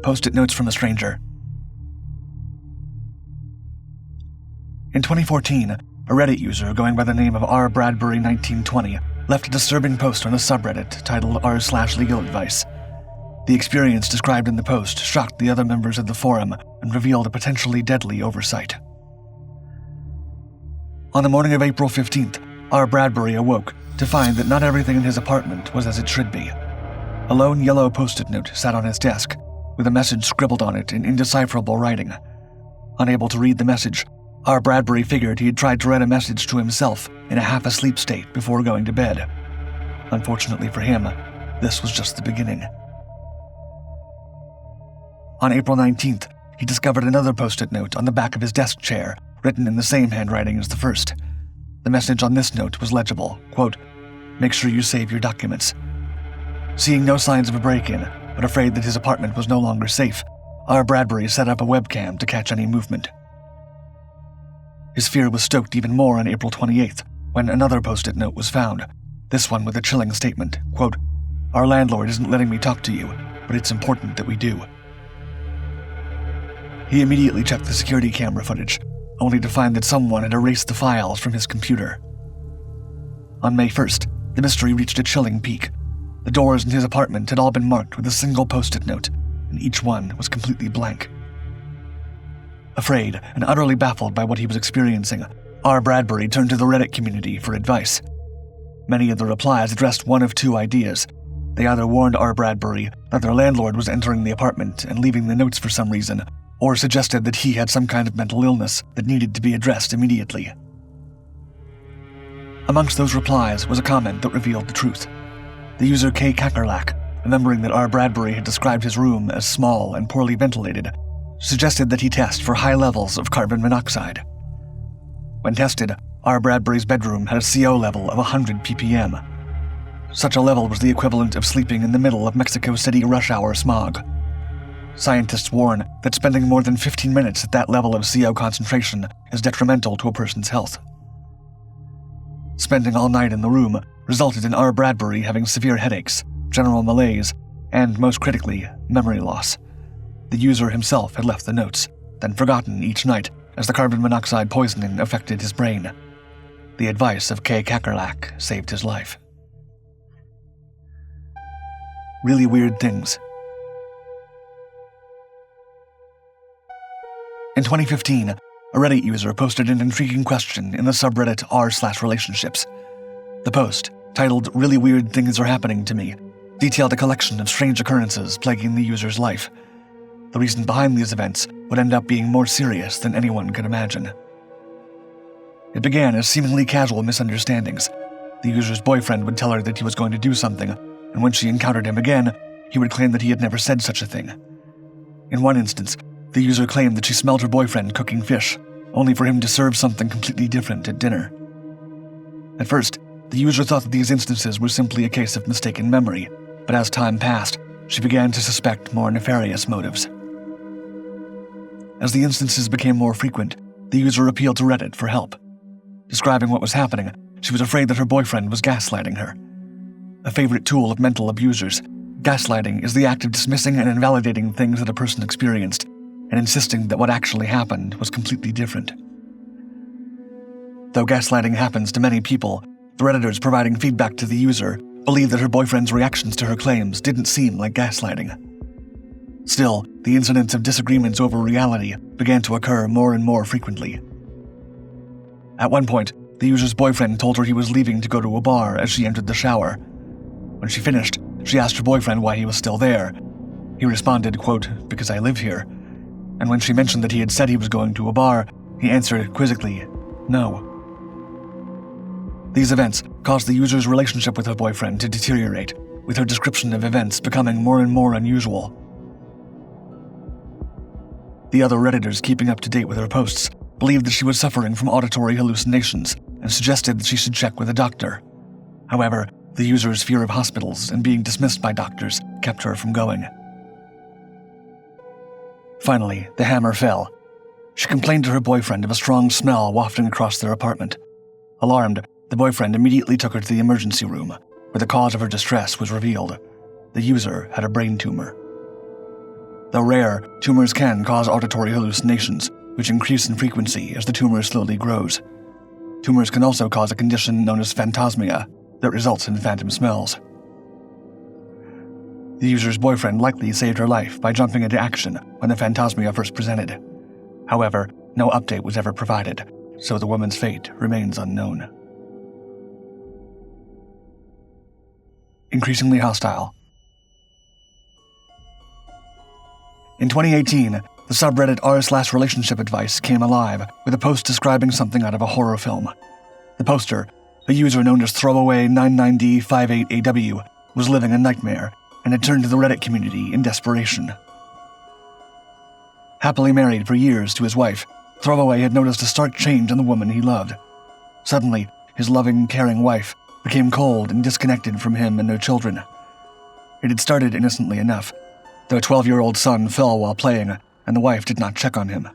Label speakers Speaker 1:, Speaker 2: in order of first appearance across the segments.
Speaker 1: Post-it notes from a stranger. In 2014, a Reddit user going by the name of RBradbury 1920 left a disturbing post on a subreddit titled r/legaladvice. The experience described in the post shocked the other members of the forum and revealed a potentially deadly oversight. On the morning of April 15th, RBradbury awoke to find that not everything in his apartment was as it should be. A lone yellow post-it note sat on his desk, with a message scribbled on it in undecipherable writing. Unable to read the message, RBradbury figured he had tried to write a message to himself in a half-asleep state before going to bed. Unfortunately for him, this was just the beginning. On April 19th, he discovered another post-it note on the back of his desk chair, written in the same handwriting as the first. The message on this note was legible, quote, "Make sure you save your documents." Seeing no signs of a break-in, but afraid that his apartment was no longer safe, RBradbury set up a webcam to catch any movement. His fear was stoked even more on April 28th, when another post-it note was found, this one with a chilling statement, quote, "Our landlord isn't letting me talk to you, but it's important that we do." He immediately checked the security camera footage, only to find that someone had erased the files from his computer. On May 1st, the mystery reached a chilling peak. The doors in his apartment had all been marked with a single post-it note, and each one was completely blank. Afraid and utterly baffled by what he was experiencing, RBradbury turned to the Reddit community for advice. Many of the replies addressed one of two ideas. They either warned RBradbury that their landlord was entering the apartment and leaving the notes for some reason, or suggested that he had some kind of mental illness that needed to be addressed immediately. Amongst those replies was a comment that revealed the truth. The user K. Kakerlak, remembering that RBradbury had described his room as small and poorly ventilated, suggested that he test for high levels of carbon monoxide. When tested, RBradbury's bedroom had a CO level of 100 ppm. Such a level was the equivalent of sleeping in the middle of Mexico City rush hour smog. Scientists warn that spending more than 15 minutes at that level of CO concentration is detrimental to a person's health. Spending all night in the room resulted in RBradbury having severe headaches, general malaise, and, most critically, memory loss. The user himself had left the notes, then forgotten each night as the carbon monoxide poisoning affected his brain. The advice of K. Kakerlak saved his life. Really weird things. In 2015, a Reddit user posted an intriguing question in the subreddit r/relationships. The post, titled "Really Weird Things Are Happening to Me," detailed a collection of strange occurrences plaguing the user's life. The reason behind these events would end up being more serious than anyone could imagine. It began as seemingly casual misunderstandings. The user's boyfriend would tell her that he was going to do something, and when she encountered him again, he would claim that he had never said such a thing. In one instance, the user claimed that she smelled her boyfriend cooking fish, only for him to serve something completely different at dinner. At first, the user thought that these instances were simply a case of mistaken memory, but as time passed, she began to suspect more nefarious motives. As the instances became more frequent, the user appealed to Reddit for help. Describing what was happening, she was afraid that her boyfriend was gaslighting her. A favorite tool of mental abusers, gaslighting is the act of dismissing and invalidating things that a person experienced and insisting that what actually happened was completely different. Though gaslighting happens to many people, the Redditors providing feedback to the user believed that her boyfriend's reactions to her claims didn't seem like gaslighting. Still, the incidents of disagreements over reality began to occur more and more frequently. At one point, the user's boyfriend told her he was leaving to go to a bar as she entered the shower. When she finished, she asked her boyfriend why he was still there. He responded, quote, "Because I live here." And when she mentioned that he had said he was going to a bar, he answered quizzically, "No." These events caused the user's relationship with her boyfriend to deteriorate, with her description of events becoming more and more unusual. The other Redditors keeping up to date with her posts believed that she was suffering from auditory hallucinations and suggested that she should check with a doctor. However, the user's fear of hospitals and being dismissed by doctors kept her from going. Finally, the hammer fell. She complained to her boyfriend of a strong smell wafting across their apartment. Alarmed, The boyfriend immediately took her to the emergency room, where the cause of her distress was revealed. The user had a brain tumor. Though rare, tumors can cause auditory hallucinations, which increase in frequency as the tumor slowly grows. Tumors can also cause a condition known as phantasmia that results in phantom smells. The user's boyfriend likely saved her life by jumping into action when the phantasmia first presented. However, no update was ever provided, so the woman's fate remains unknown. Increasingly hostile. In 2018, the subreddit r/relationship advice came alive with a post describing something out of a horror film. The poster, a user known as throwaway99D58AW, was living a nightmare and had turned to the Reddit community in desperation. Happily married for years to his wife, Throwaway had noticed a stark change in the woman he loved. Suddenly, his loving, caring wife became cold and disconnected from him and their children. It had started innocently enough. Their 12-year-old son fell while playing, and the wife did not check on him.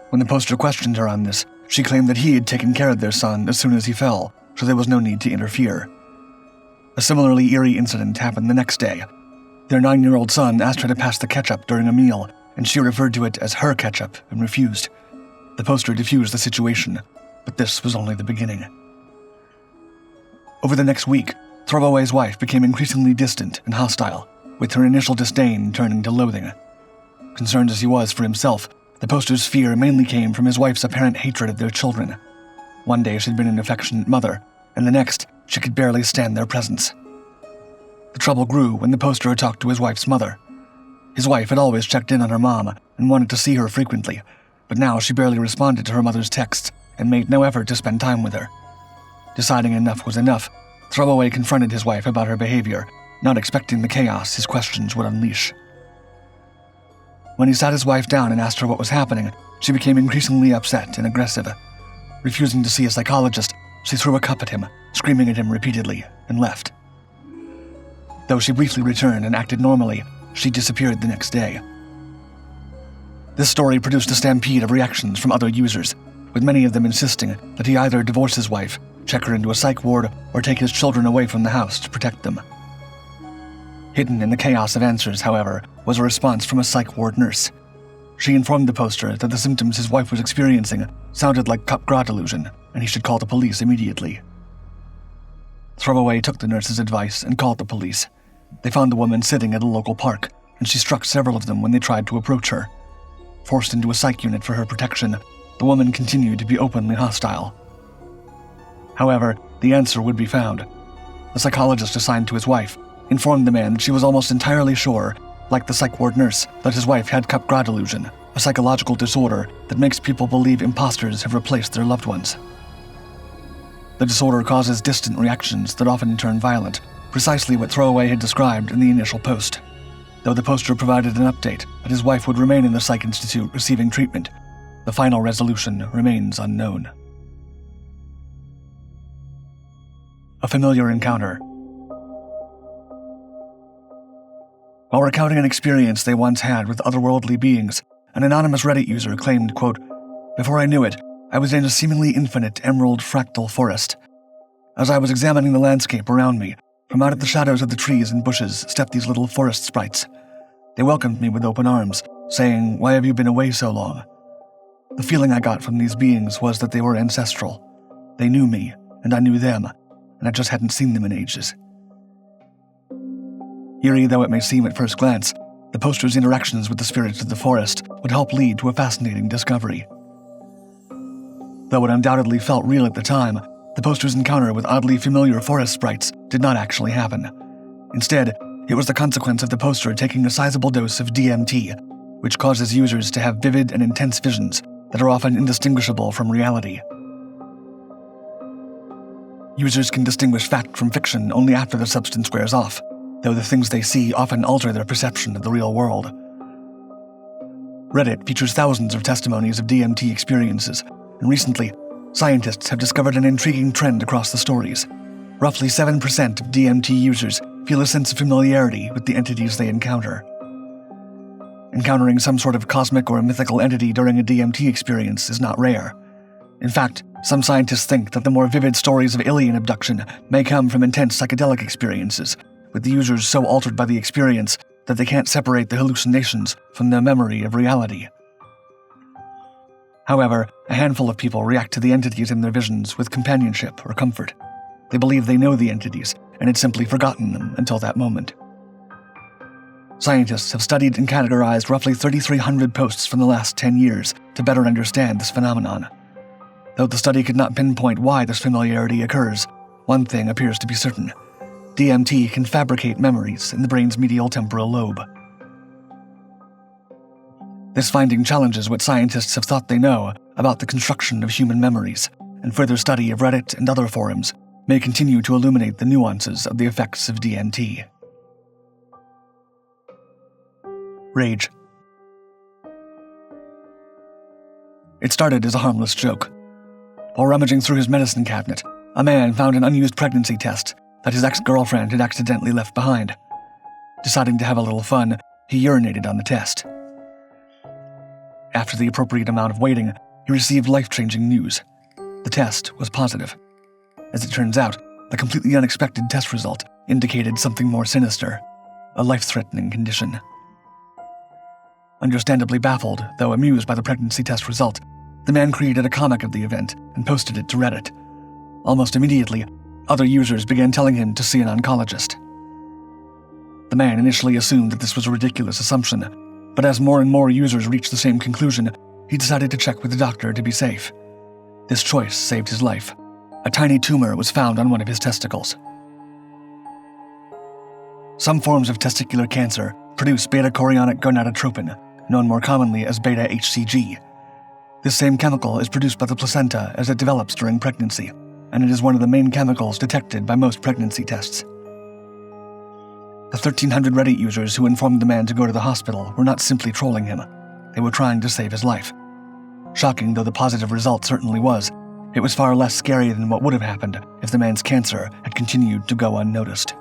Speaker 1: When the poster questioned her on this, she claimed that he had taken care of their son as soon as he fell, so there was no need to interfere. A similarly eerie incident happened the next day. Their 9-year-old son asked her to pass the ketchup during a meal, and she referred to it as her ketchup and refused. The poster diffused the situation, but this was only the beginning. Over the next week, Throwaway's wife became increasingly distant and hostile, with her initial disdain turning to loathing. Concerned as he was for himself, the poster's fear mainly came from his wife's apparent hatred of their children. One day she'd been an affectionate mother, and the next, she could barely stand their presence. The trouble grew when the poster talked to his wife's mother. His wife had always checked in on her mom and wanted to see her frequently, but now she barely responded to her mother's texts and made no effort to spend time with her. Deciding enough was enough, Throwaway confronted his wife about her behavior, not expecting the chaos his questions would unleash. When he sat his wife down and asked her what was happening, she became increasingly upset and aggressive. Refusing to see a psychologist, she threw a cup at him, screaming at him repeatedly, and left. Though she briefly returned and acted normally, she disappeared the next day. This story produced a stampede of reactions from other users, with many of them insisting that he either divorce his wife, check her into a psych ward, or take his children away from the house to protect them. Hidden in the chaos of answers, however, was a response from a psych ward nurse. She informed the poster that the symptoms his wife was experiencing sounded like Capgras delusion, and he should call the police immediately. Throwaway took the nurse's advice and called the police. They found the woman sitting at a local park, and she struck several of them when they tried to approach her. Forced into a psych unit for her protection, the woman continued to be openly hostile. However, the answer would be found. The psychologist assigned to his wife informed the man that she was almost entirely sure, like the psych ward nurse, that his wife had Capgras delusion, a psychological disorder that makes people believe imposters have replaced their loved ones. The disorder causes distant reactions that often turn violent, precisely what Throwaway had described in the initial post. Though the poster provided an update that his wife would remain in the psych institute receiving treatment, the final resolution remains unknown. A familiar encounter. While recounting an experience they once had with otherworldly beings, an anonymous Reddit user claimed, quote, "Before I knew it, I was in a seemingly infinite emerald fractal forest. As I was examining the landscape around me, from out of the shadows of the trees and bushes stepped these little forest sprites. They welcomed me with open arms, saying, 'Why have you been away so long?' The feeling I got from these beings was that they were ancestral. They knew me, and I knew them, and I just hadn't seen them in ages." Eerie though it may seem at first glance, the poster's interactions with the spirits of the forest would help lead to a fascinating discovery. Though it undoubtedly felt real at the time, the poster's encounter with oddly familiar forest sprites did not actually happen. Instead, it was the consequence of the poster taking a sizable dose of DMT, which causes users to have vivid and intense visions that are often indistinguishable from reality. Users can distinguish fact from fiction only after the substance wears off, though the things they see often alter their perception of the real world. Reddit features thousands of testimonies of DMT experiences, and recently, scientists have discovered an intriguing trend across the stories. Roughly 7% of DMT users feel a sense of familiarity with the entities they encounter. Encountering some sort of cosmic or mythical entity during a DMT experience is not rare. In fact, Some scientists think that the more vivid stories of alien abduction may come from intense psychedelic experiences, with the users so altered by the experience that they can't separate the hallucinations from their memory of reality. However, a handful of people react to the entities in their visions with companionship or comfort. They believe they know the entities and had simply forgotten them until that moment. Scientists have studied and categorized roughly 3,300 posts from the last 10 years to better understand this phenomenon. Though the study could not pinpoint why this familiarity occurs, one thing appears to be certain. DMT can fabricate memories in the brain's medial temporal lobe. This finding challenges what scientists have thought they know about the construction of human memories, and further study of Reddit and other forums may continue to illuminate the nuances of the effects of DMT. Rage. It started as a harmless joke. While rummaging through his medicine cabinet, a man found an unused pregnancy test that his ex-girlfriend had accidentally left behind. Deciding to have a little fun, he urinated on the test. After the appropriate amount of waiting, he received life-changing news. The test was positive. As it turns out, the completely unexpected test result indicated something more sinister, a life-threatening condition. Understandably baffled, though amused by the pregnancy test result, the man created a comic of the event and posted it to Reddit. Almost immediately, other users began telling him to see an oncologist. The man initially assumed that this was a ridiculous assumption, but as more and more users reached the same conclusion, he decided to check with the doctor to be safe. This choice saved his life. A tiny tumor was found on one of his testicles. Some forms of testicular cancer produce beta-chorionic gonadotropin, known more commonly as beta-HCG. This same chemical is produced by the placenta as it develops during pregnancy, and it is one of the main chemicals detected by most pregnancy tests. The 1,300 Reddit users who informed the man to go to the hospital were not simply trolling him. They were trying to save his life. Shocking though the positive result certainly was, it was far less scary than what would have happened if the man's cancer had continued to go unnoticed.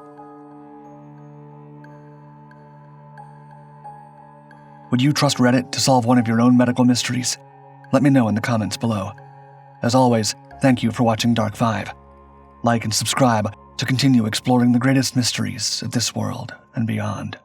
Speaker 1: Would you trust Reddit to solve one of your own medical mysteries? Let me know in the comments below. As always, thank you for watching Dark 5. Like and subscribe to continue exploring the greatest mysteries of this world and beyond.